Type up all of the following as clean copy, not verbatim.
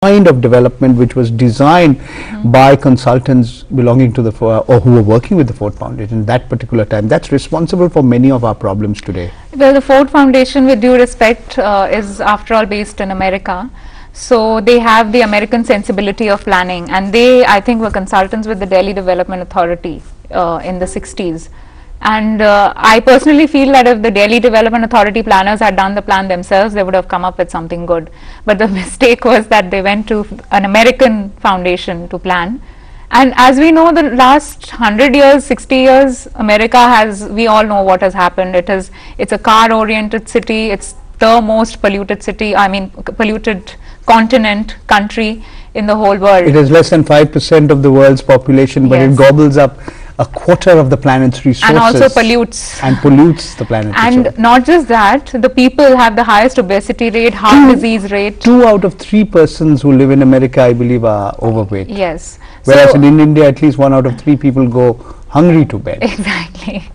kind of development which was designed by consultants belonging to the or who were working with the Ford Foundation that particular time, that's responsible for many of our problems today? Well, the Ford Foundation, with due respect, is after all based in America. So they have the American sensibility of planning, and they, I think, were consultants with the Delhi Development Authority in the 60s. And I personally feel that if the Delhi Development Authority planners had done the plan themselves, they would have come up with something good. But the mistake was that they went to an American foundation to plan. And as we know, the last 100 years, 60 years, America has, we all know what has happened. It's a car-oriented city. It's the most polluted city, polluted continent, country in the whole world. It is less than 5% of the world's population, but yes. It gobbles up a quarter of the planet's resources. And also pollutes. And pollutes the planet. And not just that, the people have the highest obesity rate, heart disease rate. 2 out of 3 persons who live in America, I believe, are overweight. Yes. Whereas in India, at least 1 out of 3 people go hungry to bed. Exactly.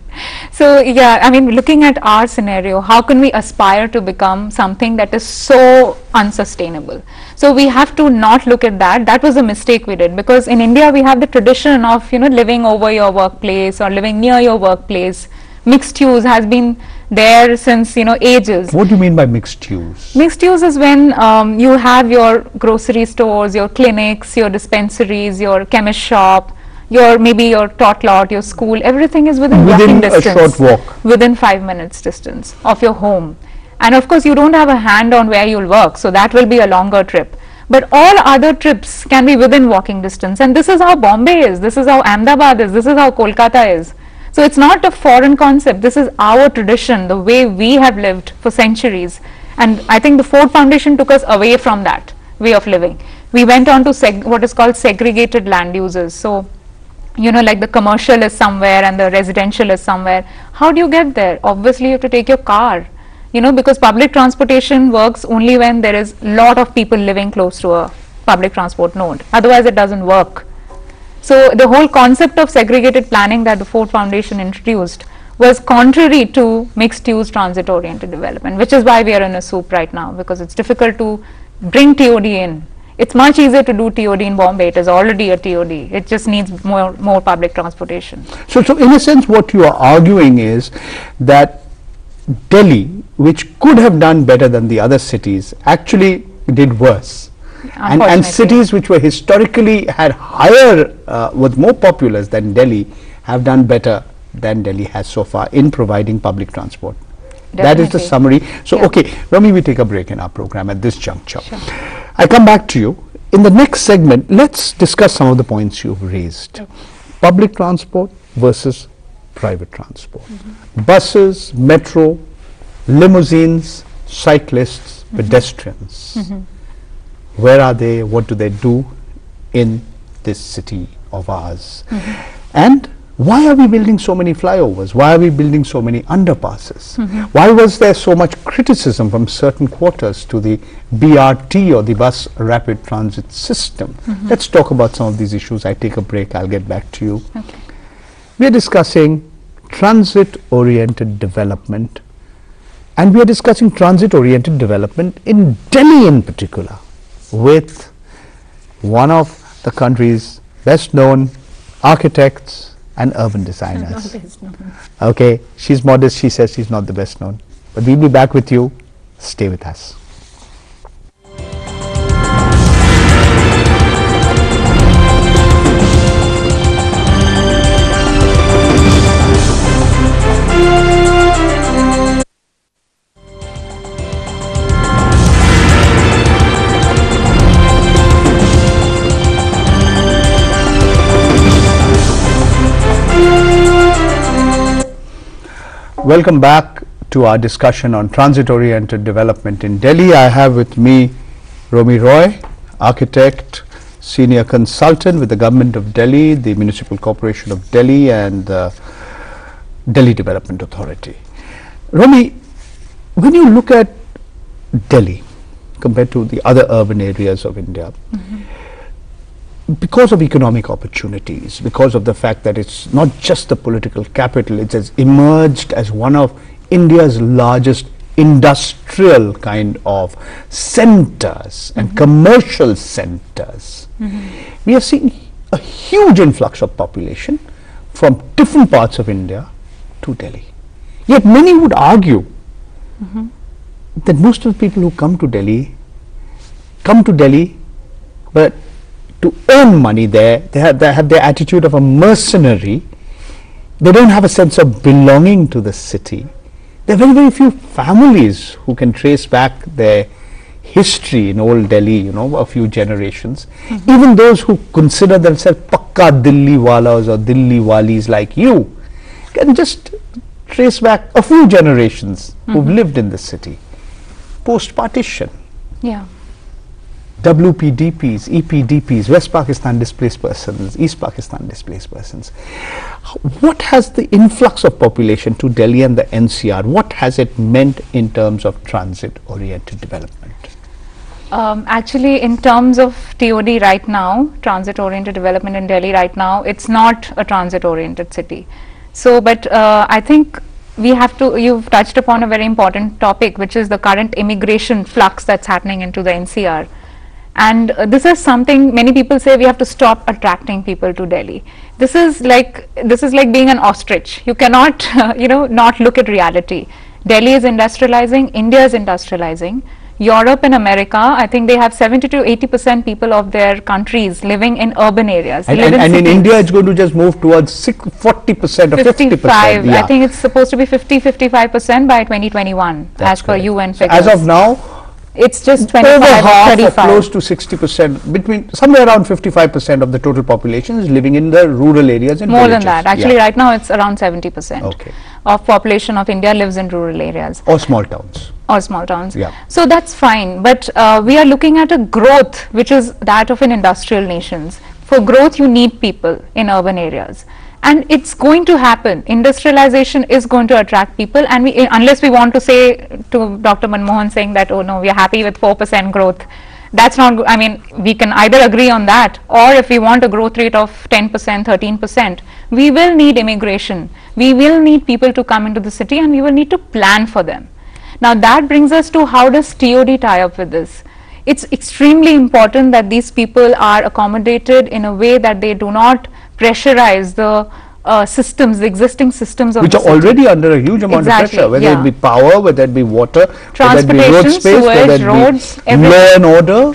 So yeah, I mean, looking at our scenario, how can we aspire to become something that is so unsustainable? So we have to not look at that. That was a mistake we did, because in India we have the tradition of, you know, living over your workplace or living near your workplace. Mixed use has been there since, you know, ages. What do you mean by mixed use? Mixed use is when you have your grocery stores, your clinics, your dispensaries, your chemist shop, maybe your tot lot, your school, everything is within walking distance. Within a short walk. Within 5 minutes distance of your home. And of course you don't have a hand on where you'll work, so that will be a longer trip. But all other trips can be within walking distance, and this is how Bombay is, this is how Ahmedabad is, this is how Kolkata is. So it's not a foreign concept, this is our tradition, the way we have lived for centuries. And I think the Ford Foundation took us away from that way of living. We went on to what is called segregated land uses. So, you know, like the commercial is somewhere and the residential is somewhere. How do you get there? Obviously you have to take your car, you know, because public transportation works only when there is a lot of people living close to a public transport node. Otherwise it doesn't work. So the whole concept of segregated planning that the Ford Foundation introduced was contrary to mixed use transit oriented development, which is why we are in a soup right now, because it's difficult to bring TOD in. It's much easier to do TOD in Bombay. It is already a TOD. It just needs more public transportation. So in a sense, what you are arguing is that Delhi, which could have done better than the other cities, actually did worse. And cities which were historically had higher, was more populous than Delhi, have done better than Delhi has so far in providing public transport. Definitely. That is the summary. So, yeah. Okay, Romi, we take a break in our program at this juncture. Sure. I come back to you. In the next segment, let's discuss some of the points you've raised. Okay. Public transport versus private transport. Buses, metro, limousines, cyclists, pedestrians. Where are they? What do they do in this city of ours? And why are we building so many flyovers? Why are we building so many underpasses? Why was there so much criticism from certain quarters to the BRT or the bus rapid transit system? Let's talk about some of these issues. I take a break. I'll get back to you. Okay. We are discussing transit-oriented development, and we are discussing transit-oriented development in Delhi in particular, with one of the country's best-known architects and urban designers. Okay, she's modest, she says she's not the best known. But we'll be back with you. Stay with us. Welcome back to our discussion on transit-oriented development in Delhi. I have with me Romi Roy, architect, senior consultant with the Government of Delhi, the Municipal Corporation of Delhi, and the Delhi Development Authority. Romi, when you look at Delhi compared to the other urban areas of India, because of economic opportunities, because of the fact that it's not just the political capital, it has emerged as one of India's largest industrial kind of centers and commercial centers, we are seeing a huge influx of population from different parts of India to Delhi. Yet many would argue that most of the people who come to Delhi, but to earn money there, they have the attitude of a mercenary. They don't have a sense of belonging to the city. There are very, very few families who can trace back their history in old Delhi, you know, a few generations. Even those who consider themselves Pakka Dilli Walas or Dilli Walis like you can just trace back a few generations who've lived in the city. Post-partition. Yeah. WPDPs, EPDPs, West Pakistan displaced persons, East Pakistan displaced persons. What has the influx of population to Delhi and the NCR, what has it meant in terms of transit-oriented development? Actually, in terms of TOD right now, transit-oriented development in Delhi right now, it's not a transit-oriented city. So, but I think we have to, you've touched upon a very important topic, which is the current immigration flux that's happening into the NCR. And this is something many people say we have to stop attracting people to Delhi. This is like being an ostrich. You cannot, not look at reality. Delhi is industrializing, India is industrializing. Europe and America, I think they have 70 to 80% people of their countries living in urban areas. And in India, it's going to just move towards 40% or 50%. Yeah. I think it's supposed to be 50-55% by 2021, as per UN figures. As of now, it's just 25 over half or 35. Or close to 60%, between somewhere around 55% of the total population is living in the rural areas and more villages. than that. Actually, right now it's around 70% of population of India lives in rural areas. Or small towns. Or small towns. Yeah. So that's fine. But we are looking at a growth which is that of an industrial nations. For growth, you need people in urban areas. And it's going to happen. Industrialization is going to attract people, and unless we want to say to Dr. Manmohan saying that, oh no, we are happy with 4% growth. That's not, I mean, we can either agree on that, or if we want a growth rate of 10%, 13%, we will need immigration. We will need people to come into the city, and we will need to plan for them. Now that brings us to how does TOD tie up with this? It's extremely important that these people are accommodated in a way that they do not pressurize the systems, the existing systems of which the are city. Already under a huge amount of pressure, whether it be power, whether it be water, transportation, whether it be road space, sewage, roads, law and order.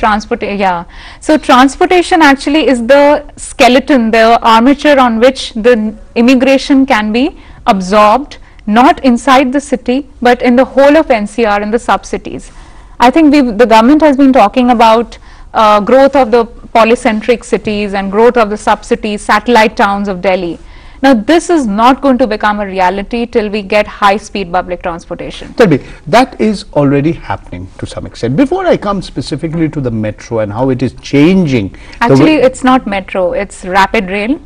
So transportation actually is the skeleton, the armature on which the immigration can be absorbed, not inside the city, but in the whole of NCR, in the sub-cities. I think the government has been talking about growth of the polycentric cities and growth of the sub-cities, satellite towns of Delhi. Now this is not going to become a reality till we get high-speed public transportation. Tell me, that is already happening to some extent. Before I come specifically to the metro and how it is changing. Actually, it's not metro, it's rapid rail.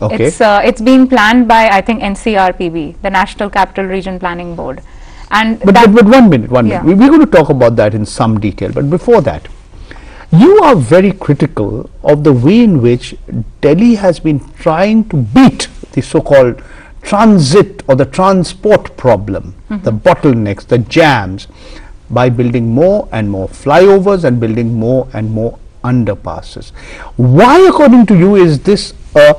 Okay. It's being planned by, I think, NCRPB, the National Capital Region Planning Board. And but 1 minute. We're going to talk about that in some detail. But before that, you are very critical of the way in which Delhi has been trying to beat the so-called transit or the transport problem, the bottlenecks, the jams, by building more and more flyovers and building more and more underpasses. Why, according to you, is this a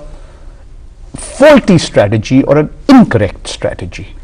faulty strategy or an incorrect strategy?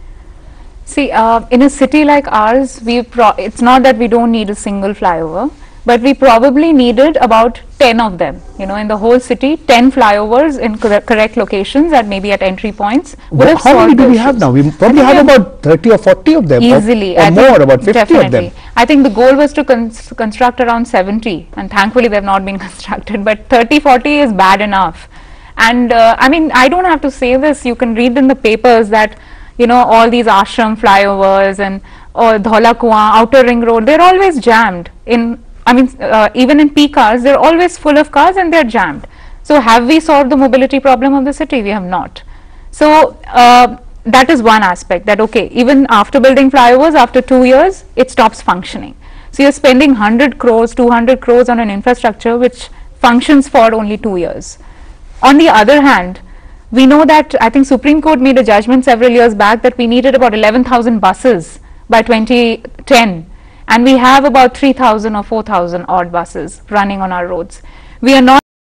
See, in a city like ours, it's not that we don't need a single flyover, but we probably needed about 10 of them. You know, in the whole city, 10 flyovers in correct locations at maybe at entry points. How many do we have now? We probably have about 30 or 40 of them. Easily. Or more, about 50 definitely. of them. I think the goal was to construct around 70, and thankfully they have not been constructed, but 30-40 is bad enough. And I mean, I don't have to say this, you can read in the papers that, you know, all these ashram flyovers and Dhaula Kuan, Outer Ring Road, they're always jammed. Even in peak hours, they're always full of cars and they're jammed. So have we solved the mobility problem of the city? We have not. So that is one aspect, that okay, even after building flyovers, after 2 years, it stops functioning. So you're spending 100 crores, 200 crores on an infrastructure which functions for only 2 years. On the other hand, we know that I think Supreme Court made a judgment several years back that we needed about 11,000 buses by 2010, and we have about 3,000 or 4,000 odd buses running on our roads. We are not